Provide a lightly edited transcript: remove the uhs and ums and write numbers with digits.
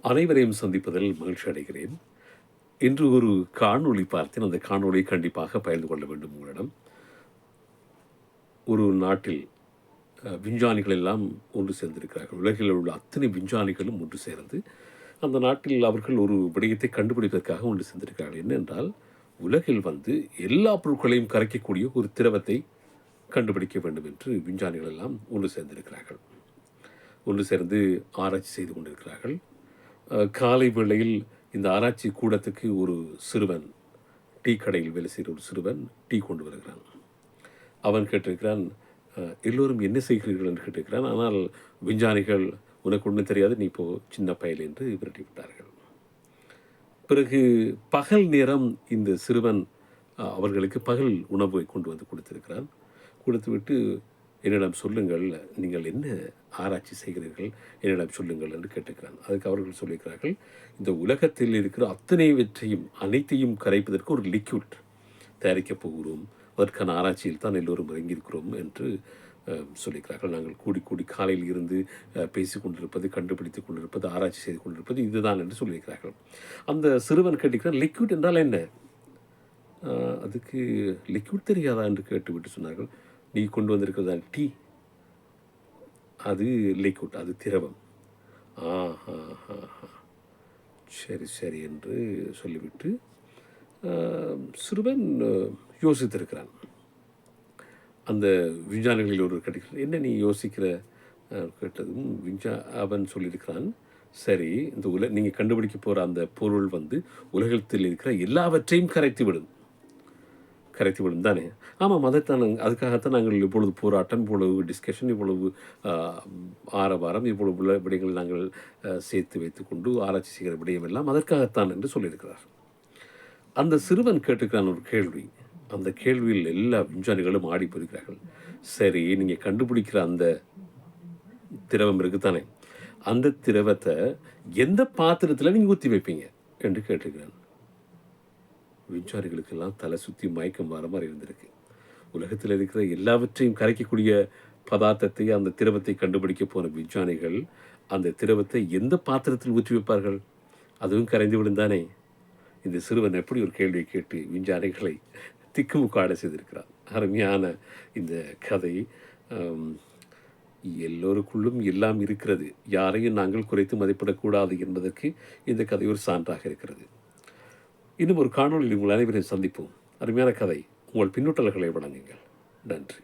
அனைவரையும் சந்திப்பதில் மகிழ்ச்சி அடைகிறேன். இன்று ஒரு காணொளி பார்த்தேன். அந்த காணொளியை கண்டிப்பாக பகிர்ந்து கொள்ள வேண்டும் உங்களிடம். ஒரு நாட்டில் விஞ்ஞானிகள் எல்லாம் ஒன்று சேர்ந்திருக்கிறார்கள். உலகில் உள்ள அத்தனை விஞ்ஞானிகளும் ஒன்று சேர்ந்து அந்த நாட்டில் அவர்கள் ஒரு விடயத்தை கண்டுபிடிப்பதற்காக ஒன்று சேர்ந்திருக்கிறார்கள். என்னென்றால், உலகில் எல்லா பொருட்களையும் கரைக்கக்கூடிய ஒரு திரவத்தை கண்டுபிடிக்க வேண்டும் என்று விஞ்ஞானிகள் எல்லாம் ஒன்று சேர்ந்திருக்கிறார்கள். ஒன்று சேர்ந்து ஆராய்ச்சி செய்து கொண்டிருக்கிறார்கள். காலை வேளையில் இந்த ஆராய்ச்சி கூடத்துக்கு ஒரு சிறுவன், டீ கடையில் வேலை செய்கிற ஒரு சிறுவன் டீ கொண்டு வருகிறான். அவன் கேட்டிருக்கிறான், எல்லோரும் என்ன செய்கிறீர்கள் என்று கேட்டிருக்கிறான். ஆனால் விஞ்ஞானிகள், உனக்கு ஒன்றும் தெரியாது, நீ இப்போ சின்ன பயல் என்று விரட்டி விட்டார்கள். பிறகு பகல் நேரம் இந்த சிறுவன் அவர்களுக்கு பகல் உணவை கொண்டு வந்து கொடுத்திருக்கிறான். கொடுத்துவிட்டு, என்னிடம் சொல்லுங்கள், நீங்கள் என்ன ஆராய்ச்சி செய்கிறீர்கள், என்னிடம் சொல்லுங்கள் என்று கேட்டுக்கிறான். அதுக்கு அவர்கள் சொல்லியிருக்கிறார்கள், இந்த உலகத்தில் இருக்கிற அனைத்தையும் கரைப்பதற்கு ஒரு லிக்விட் தயாரிக்கப் போகிறோம், அதற்கான ஆராய்ச்சியில் தான் எல்லோரும் இறங்கியிருக்கிறோம் என்று சொல்லியிருக்கிறார்கள். நாங்கள் கூடி காலையில் இருந்து பேசி கொண்டிருப்பது, கண்டுபிடித்து கொண்டிருப்பது, ஆராய்ச்சி செய்து கொண்டிருப்பது இதுதான் என்று சொல்லியிருக்கிறார்கள். அந்த சிறுவன் கேட்டுக்கிறான், லிக்விட் என்றால் என்ன? அதுக்கு லிக்விட் தெரியாதா என்று கேட்டுவிட்டு சொன்னார்கள், நீ கொண்டு வந்திருக்கிறதா டீ, அது லிக்விட், அது திரவம். சரி என்று சொல்லிவிட்டு சிறுவன் யோசித்திருக்கிறான். அந்த விஞ்ஞானிகளில் ஒரு கிடைக்கிறது, என்ன நீ யோசிக்கிற கேட்டதும் அவன் சொல்லியிருக்கிறான், சரி, இந்த நீங்கள் கண்டுபிடிக்க போகிற அந்த பொருள் உலகத்தில் இருக்கிற எல்லாவற்றையும் கரைத்து விடும் தானே? ஆமாம், அதுக்காகத்தான் நாங்கள் இப்பொழுது போராட்டம், இவ்வளவு டிஸ்கஷன், இவ்வளவு ஆரவாரம், இவ்வளவு விடயங்களை நாங்கள் சேர்த்து வைத்துக்கொண்டு ஆராய்ச்சி செய்கிற விடயம் எல்லாம் அதற்காகத்தான் என்று சொல்லியிருக்கிறார். அந்த சிறுவன் கேட்டுக்கிறான் ஒரு கேள்வி. அந்த கேள்வியில் எல்லா விஞ்ஞானிகளும் ஆடி போயிருக்கிறார்கள். சரி, நீங்கள் கண்டுபிடிக்கிற அந்த திரவம் இருக்குத்தானே, அந்த திரவத்தை எந்த பாத்திரத்தில் நீங்கள் ஊற்றி வைப்பீங்க என்று கேட்டுக்கிறான். விஞ்ஞானிகளுக்கெல்லாம் தலை சுற்றி மயக்கம் வர மாதிரி இருந்திருக்கு. உலகத்தில் இருக்கிற எல்லாவற்றையும் கரைக்கக்கூடிய பதார்த்தத்தை, அந்த திரவத்தை கண்டுபிடிக்க போன விஞ்ஞானிகள் அந்த திரவத்தை எந்த பாத்திரத்தில் ஊற்றி வைப்பார்கள்? அதுவும் கரைந்து விழுந்தானே. இந்த சிறுவன் எப்படி ஒரு கேள்வியை கேட்டு விஞ்ஞானிகளை திக்குமுக்காட செய்திருக்கிறார். அருமையான இந்த கதை. எல்லோருக்குள்ளும் எல்லாம் இருக்கிறது, யாரையும் நாங்கள் குறைத்து மதிப்பிடக்கூடாது என்பதற்கு இந்த கதை ஒரு சான்றாக இருக்கிறது. இன்னும் ஒரு காணொளியில் உங்கள் அனைவரையும் சந்திப்போம். அருமையான கதை. உங்கள் பின்னூட்டல்களை வழங்குங்கள். நன்றி.